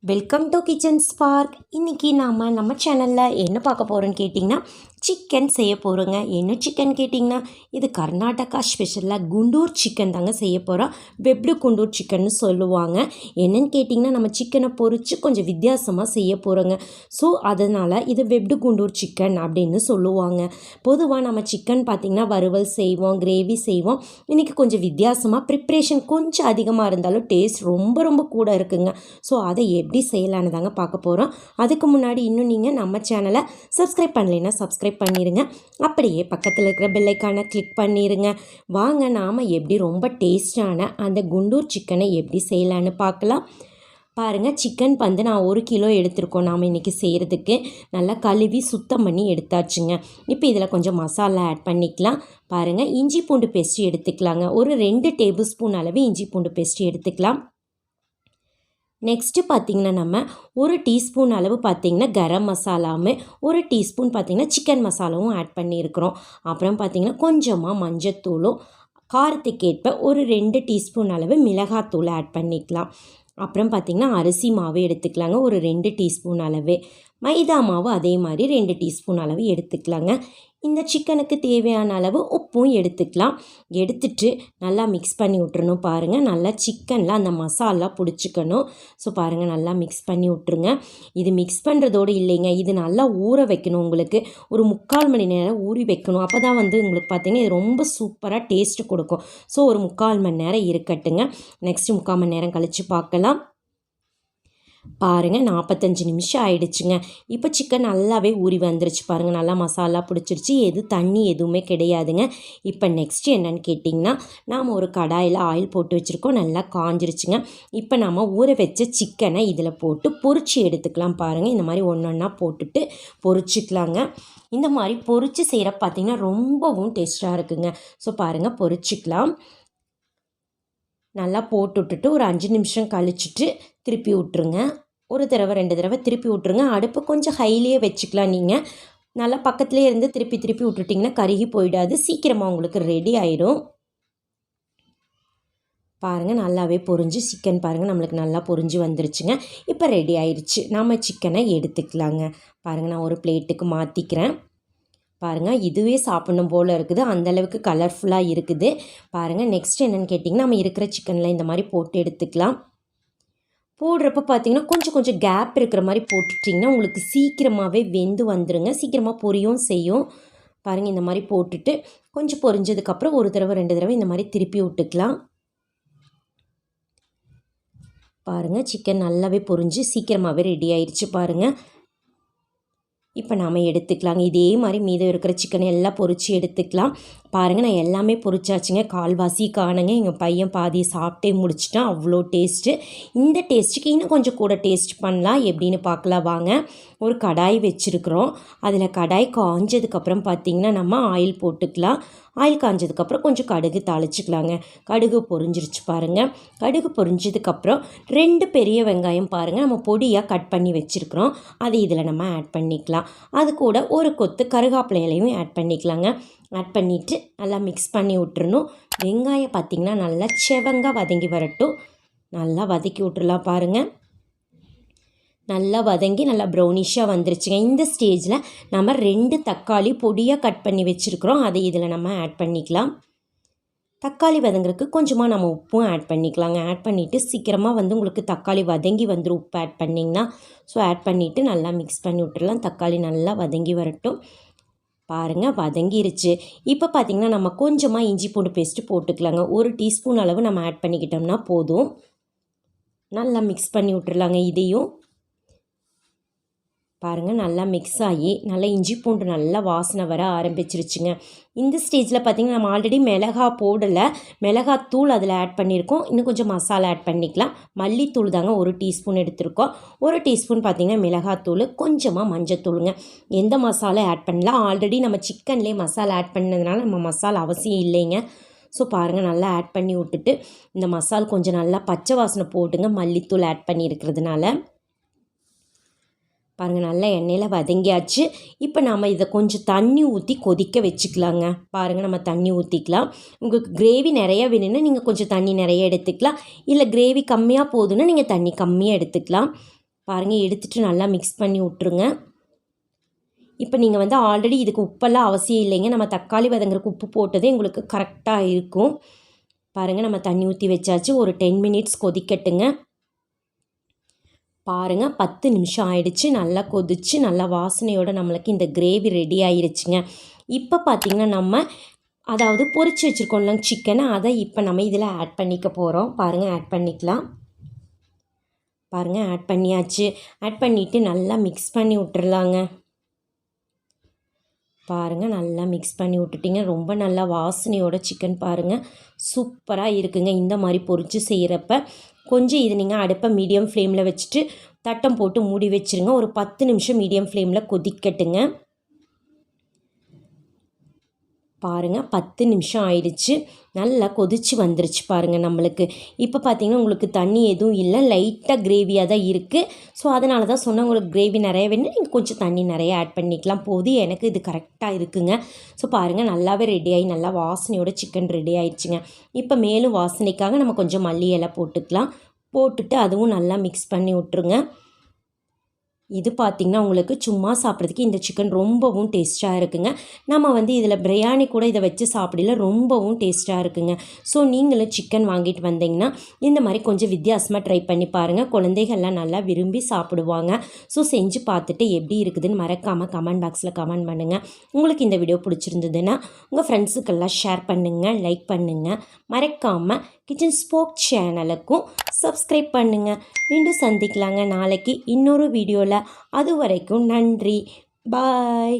Welcome to kitchen spark. இன்றைக்கி நம்ம சேனலில் என்ன பார்க்க போகிறோன்னு கேட்டிங்கன்னா, சிக்கன் செய்ய போகிறோங்க. என்ன சிக்கன் கேட்டிங்கன்னா, இது கர்நாடகா ஸ்பெஷலாக குண்டூர் சிக்கன் தாங்க செய்ய போகிறோம். வெப்டு குண்டூர் சிக்கன்னு சொல்லுவாங்க. என்னென்னு கேட்டிங்கன்னா, நம்ம சிக்கனை பொரித்து கொஞ்சம் வித்தியாசமாக செய்ய போகிறோங்க. ஸோ அதனால் இது வெப்டு குண்டூர் சிக்கன் அப்படின்னு சொல்லுவாங்க. பொதுவாக நம்ம சிக்கன் பார்த்திங்கன்னா வறுவல் செய்வோம், கிரேவி செய்வோம். இன்றைக்கி கொஞ்சம் வித்தியாசமாக ப்ரிப்ரேஷன் கொஞ்சம் அதிகமாக இருந்தாலும் டேஸ்ட் ரொம்ப கூட இருக்குங்க. ஸோ அதை எப்படி செய்யலான்னு தாங்க பார்க்க போகிறோம். அதுக்கு முன்னாடி இன்னும் நீங்கள் நம்ம சேனலை சப்ஸ்கிரைப் பண்ணலைன்னா சப்ஸ்கிரைப் பண்ணிடுங்க. அப்படியே பக்கத்தில் இருக்கிற பெல் ஐக்கானை கிளிக் பண்ணிடுங்க. வாங்க நாம் எப்படி ரொம்ப டேஸ்டான அந்த குண்டூர் சிக்கனை எப்படி செய்யலான்னு பார்க்கலாம். பாருங்கள், சிக்கன் வந்து நான் 1 கிலோ எடுத்திருக்கோம் நாம் இன்றைக்கி செய்கிறதுக்கு. நல்லா கழுவி சுத்தம் பண்ணி எடுத்தாச்சுங்க. இப்போ இதில் கொஞ்சம் மசாலா ஆட் பண்ணிக்கலாம். பாருங்கள், இஞ்சி பூண்டு பேஸ்ட் எடுத்துக்கலாங்க. ஒரு 2 டேபிள் ஸ்பூன் அளவு இஞ்சி பூண்டு பேஸ்ட் எடுத்துக்கலாம். நெக்ஸ்ட்டு பார்த்திங்கன்னா நம்ம 1 டீஸ்பூன் அளவு பார்த்திங்கன்னா கரம் மசாலாவும் 1 டீஸ்பூன் பார்த்திங்கன்னா சிக்கன் மசாலாவும் ஆட் பண்ணியிருக்கிறோம். அப்புறம் பார்த்திங்கன்னா கொஞ்சமாக மஞ்சத்தூளும் காரத்துக்கேற்ப ஒரு 2 டீஸ்பூன் அளவு மிளகாத்தூள் ஆட் பண்ணிக்கலாம். அப்புறம் பார்த்திங்கன்னா அரிசி மாவு எடுத்துக்கலாங்க, ஒரு 2 டீஸ்பூன் அளவு. மைதா மாவு அதே மாதிரி 2 டீஸ்பூன் அளவு எடுத்துக்கலாங்க. இந்த சிக்கனுக்கு தேவையான அளவு உப்பும் எடுத்துக்கலாம். எடுத்துட்டு நல்லா மிக்ஸ் பண்ணி விட்டுறணும். பாருங்கள், நல்லா சிக்கனில் அந்த மசாலா பிடிச்சிக்கணும். ஸோ பாருங்கள், நல்லா மிக்ஸ் பண்ணி விட்ருங்க. இது மிக்ஸ் பண்ணுறதோடு இல்லைங்க, இது நல்லா ஊற வைக்கணும். உங்களுக்கு ஒரு 3/4 மணி நேரம் ஊறி வைக்கணும். அப்போ தான் வந்து உங்களுக்கு பார்த்திங்கன்னா இது ரொம்ப சூப்பராக டேஸ்ட்டு கொடுக்கும். ஸோ ஒரு 3/4 மணி நேரம் இருக்கட்டுங்க. நெக்ஸ்ட்டு 3/4 மணி நேரம் கழித்து பார்க்கலாம். பாருங்கள், 45 நிமிஷம் ஆயிடுச்சுங்க. இப்போ சிக்கன் நல்லாவே ஊறி வந்துருச்சு. பாருங்கள், நல்லா மசாலா பிடிச்சிருச்சு. தண்ணி எதுவுமே கிடையாதுங்க. இப்போ நெக்ஸ்ட்டு என்னன்னு கேட்டிங்கன்னா, நாம் ஒரு கடாயில் ஆயில் போட்டு வச்சுருக்கோம். நல்லா காஞ்சிருச்சுங்க. இப்போ நம்ம ஊற வச்ச சிக்கனை இதில் போட்டு பொரிச்சு எடுத்துக்கலாம். பாருங்கள், இந்த மாதிரி ஒன்றா போட்டுட்டு பொரிச்சிக்கலாங்க. இந்த மாதிரி பொரிச்சு செய்கிற பார்த்திங்கன்னா ரொம்பவும் டேஸ்ட்டாக இருக்குங்க. ஸோ பாருங்கள், பொரிச்சிக்கலாம். நல்லா போட்டு விட்டுட்டு ஒரு 5 நிமிஷம் கழிச்சிட்டு திருப்பி விட்ருங்க. ஒரு தடவை 2 தடவை திருப்பி விட்ருங்க. அடுப்பு கொஞ்சம் ஹைலியே வச்சுக்கலாம். நீங்கள் நல்லா பக்கத்துலேயே இருந்து திருப்பி விட்டுட்டிங்கன்னா கருகி போயிடாது. சீக்கிரமாக உங்களுக்கு ரெடி ஆயிடும். பாருங்கள், நல்லாவே பொரிஞ்சு சிக்கன் பாருங்கள் நம்மளுக்கு நல்லா பொரிஞ்சு வந்துருச்சுங்க. இப்போ ரெடி ஆயிடுச்சு. நம்ம சிக்கனை எடுத்துக்கலாங்க. பாருங்கள், நான் ஒரு பிளேட்டுக்கு மாற்றிக்கிறேன். பாருங்கள், இதுவே சாப்பிடணும் போல் இருக்குது. அந்தளவுக்கு கலர்ஃபுல்லாக இருக்குது. பாருங்கள், நெக்ஸ்ட் என்னென்னு கேட்டிங்கன்னா, நம்ம இருக்கிற சிக்கனில் இந்த மாதிரி போட்டு எடுத்துக்கலாம். போடுறப்ப பார்த்திங்கன்னா கொஞ்சம் கேப் இருக்கிற மாதிரி போட்டுட்டிங்கன்னா உங்களுக்கு சீக்கிரமாகவே வெந்து வந்துடுங்க. சீக்கிரமாக பொரியும் செய்யும். பாருங்கள், இந்த மாதிரி போட்டுட்டு கொஞ்சம் பொரிஞ்சதுக்கப்புறம் ஒரு தடவை 2 தடவை இந்த மாதிரி திருப்பி விட்டுக்கலாம். பாருங்கள், சிக்கன் நல்லாவே பொரிஞ்சு சீக்கிரமாகவே ரெடி ஆயிடுச்சு. பாருங்கள், இப்போ நாம் எடுத்துக்கலாங்க. இதே மாதிரி மீதம் இருக்கிற சிக்கனை எல்லாம் பொரித்து எடுத்துக்கலாம். பாருங்கள், நான் எல்லாமே பொரிச்சாச்சுங்க. கால்வாசி காணுங்க. எங்கள் பையன் பாதி சாப்பிட்டே முடிச்சிட்டான். அவ்வளோ டேஸ்ட்டு. இந்த டேஸ்ட்டுக்கு இன்னும் கொஞ்சம் கூட டேஸ்ட் பண்ணலாம். எப்படின்னு பார்க்கலாம் வாங்க. ஒரு கடாய் வச்சுருக்குறோம். அதில் கடாய் காஞ்சதுக்கப்புறம் பார்த்திங்கன்னா நம்ம ஆயில் போட்டுக்கலாம். ஆயில் காஞ்சதுக்கப்புறம் கொஞ்சம் கடுகு தாளிச்சிக்கலாங்க. கடுகு பொரிஞ்சிருச்சு பாருங்கள். கடுகு பொரிஞ்சதுக்கப்புறம் 2 பெரிய வெங்காயம் பாருங்கள் நம்ம பொடியாக கட் பண்ணி வச்சுருக்குறோம். அதை இதில் நம்ம ஆட் பண்ணிக்கலாம். அது கூட ஒரு கொத்து கருகாப்பிலை இலையும் ஆட் பண்ணிக்கலாங்க. ஆட் பண்ணிவிட்டு நல்லா மிக்ஸ் பண்ணி விட்டுறணும். வெங்காயம் பார்த்திங்கன்னா நல்லா செவங்க வதங்கி வரட்டும். நல்லா வதக்கி விட்டுறலாம். பாருங்கள், நல்லா வதங்கி நல்லா ப்ரௌனிஷாக வந்துருச்சுங்க. இந்த ஸ்டேஜில் நம்ம 2 தக்காளி பொடியாக கட் பண்ணி வச்சுருக்குறோம். அதை இதில் நம்ம ஆட் பண்ணிக்கலாம். தக்காளி வதங்குறதுக்கு கொஞ்சமாக நம்ம உப்பும் ஆட் பண்ணிக்கலாங்க. ஆட் பண்ணிவிட்டு சீக்கிரமாக வந்து உங்களுக்கு தக்காளி வதங்கி வந்துடும் உப்பு ஆட் பண்ணிங்கன்னா. ஸோ ஆட் பண்ணிவிட்டு நல்லா மிக்ஸ் பண்ணி விட்டுறலாம். தக்காளி நல்லா வதங்கி வரட்டும். பாருங்கள், வதங்கிருச்சு. இப்போ பார்த்திங்கன்னா நம்ம கொஞ்சமாக இஞ்சி பூண்டு பேஸ்ட்டு போட்டுக்கலாங்க. 1 டீஸ்பூன் அளவு நம்ம ஆட் பண்ணிக்கிட்டோம்னா போதும். நல்லா மிக்ஸ் பண்ணி விட்டுறலாங்க. இதையும் பாருங்கள், நல்லா மிக்ஸ் ஆகி நல்லா இஞ்சி பூண்டு நல்லா வாசனை வர ஆரம்பிச்சிருச்சுங்க. இந்த ஸ்டேஜில் பார்த்திங்கன்னா நம்ம ஆல்ரெடி மிளகா போடலை, மிளகாத்தூள் அதில் ஆட் பண்ணியிருக்கோம். இன்னும் கொஞ்சம் மசாலா ஆட் பண்ணிக்கலாம். மல்லித்தூள் தாங்க 1 டீஸ்பூன் எடுத்திருக்கோம். 1 டீஸ்பூன் பார்த்திங்கன்னா மிளகாத்தூள், கொஞ்சமாக மஞ்சத்தூளுங்க. எந்த மசாலா ஆட் பண்ணலாம், ஆல்ரெடி நம்ம சிக்கன்லேயே மசாலா ஆட் பண்ணதுனால நம்ம மசாலா அவசியம் இல்லைங்க. ஸோ பாருங்கள், நல்லா ஆட் பண்ணி விட்டுட்டு இந்த மசாலா கொஞ்சம் நல்லா பச்சை வாசனை போட்டுங்க. மல்லித்தூள் ஆட் பண்ணியிருக்கிறதுனால பாருங்கள், நல்லா எண்ணெயில் வதங்கியாச்சு. இப்போ நாம் இதை கொஞ்சம் தண்ணி ஊற்றி கொதிக்க வச்சுக்கலாங்க. பாருங்கள், நம்ம தண்ணி ஊற்றிக்கலாம். உங்களுக்கு கிரேவி நிறையா வேணும்னா நீங்கள் கொஞ்சம் தண்ணி நிறைய எடுத்துக்கலாம். இல்லை கிரேவி கம்மியாக போதுன்னா நீங்கள் தண்ணி கம்மியாக எடுத்துக்கலாம். பாருங்கள் எடுத்துகிட்டு நல்லா மிக்ஸ் பண்ணி விட்ருங்க. இப்போ நீங்கள் வந்து ஆல்ரெடி இதுக்கு உப்பெல்லாம் அவசியம் இல்லைங்க. நம்ம தக்காளி வதங்குறதுக்கு உப்பு போட்டதே உங்களுக்கு கரெக்டாக இருக்கும். பாருங்கள் நம்ம தண்ணி ஊற்றி வச்சாச்சு. ஒரு 10 மினிட்ஸ் கொதிக்கட்டுங்க. பாருங்கள் 10 நிமிஷம் ஆயிடுச்சு. நல்லா கொதிச்சு நல்லா வாசனையோட நம்மளுக்கு இந்த கிரேவி ரெடி ஆயிருச்சுங்க. இப்போ பார்த்திங்கன்னா நம்ம அதாவது பொரிச்சு வச்சுருக்கோம்ல சிக்கனை, அதை இப்போ நம்ம இதில் ஆட் பண்ணிக்க போகிறோம். பாருங்கள் ஆட் பண்ணிக்கலாம். பாருங்கள் ஆட் பண்ணியாச்சு. ஆட் பண்ணிவிட்டு நல்லா மிக்ஸ் பண்ணி விட்டுறலாங்க. பாருங்கள் நல்லா மிக்ஸ் பண்ணி விட்டுட்டிங்க. ரொம்ப நல்லா வாசனையோட சிக்கன் பாருங்கள் சூப்பராக இருக்குங்க. இந்த மாதிரி பொரிச்சு செய்கிறப்ப கொஞ்சம் இது நீங்கள் அடுப்பை மீடியம் ஃப்ளேமில் வச்சுட்டு தட்டம் போட்டு மூடி வச்சுருங்க. ஒரு 10 நிமிஷம் மீடியம் ஃப்ளேமில் கொதிக்கட்டுங்க. பாருங்கள் 10 நிமிஷம் ஆயிடுச்சு. நல்லா கொதிச்சு வந்துருச்சு பாருங்கள் நம்மளுக்கு. இப்போ பார்த்திங்கன்னா உங்களுக்கு தண்ணி எதுவும் இல்லை, லைட்டாக கிரேவியாக தான் இருக்குது. ஸோ அதனால தான் சொன்னால் உங்களுக்கு கிரேவி நிறைய வேணும், நீங்கள் கொஞ்சம் தண்ணி நிறைய ஆட் பண்ணிக்கலாம். போதும் எனக்கு இது கரெக்டாக இருக்குங்க. ஸோ பாருங்கள் நல்லாவே ரெடி ஆகி நல்லா வாசனையோட சிக்கன் ரெடி ஆயிடுச்சுங்க. இப்போ மேலும் வாசனைக்காக நம்ம கொஞ்சம் மல்லி இலை போட்டுக்கலாம். போட்டுட்டு அதுவும் நல்லா மிக்ஸ் பண்ணி விட்ருங்க. இது பார்த்திங்கன்னா உங்களுக்கு சும்மா சாப்பிட்றதுக்கு இந்த சிக்கன் ரொம்பவும் டேஸ்ட்டாக இருக்குங்க. நம்ம வந்து இதில் பிரியாணி கூட இதை வச்சு சாப்பிடல, ரொம்பவும் டேஸ்ட்டாக இருக்குங்க. ஸோ நீங்களும் சிக்கன் வாங்கிட்டு வந்தீங்கன்னா இந்த மாதிரி கொஞ்சம் வித்தியாசமாக ட்ரை பண்ணி பாருங்கள். குழந்தைகள்லாம் நல்லா விரும்பி சாப்பிடுவாங்க. ஸோ செஞ்சு பார்த்துட்டு எப்படி இருக்குதுன்னு மறக்காமல் கமெண்ட் பாக்ஸில் கமெண்ட் பண்ணுங்கள். உங்களுக்கு இந்த வீடியோ பிடிச்சிருந்ததுன்னா உங்கள் ஃப்ரெண்ட்ஸுக்கெல்லாம் ஷேர் பண்ணுங்கள், லைக் பண்ணுங்கள். மறக்காமல் கிச்சன் ஸ்போக் சேனலுக்கும் சப்ஸ்கிரைப் பண்ணுங்கள். மீண்டும் சந்திக்கலாங்க நாளைக்கு இன்னொரு வீடியோவில். அது வரைக்கும் நன்றி. பாய்.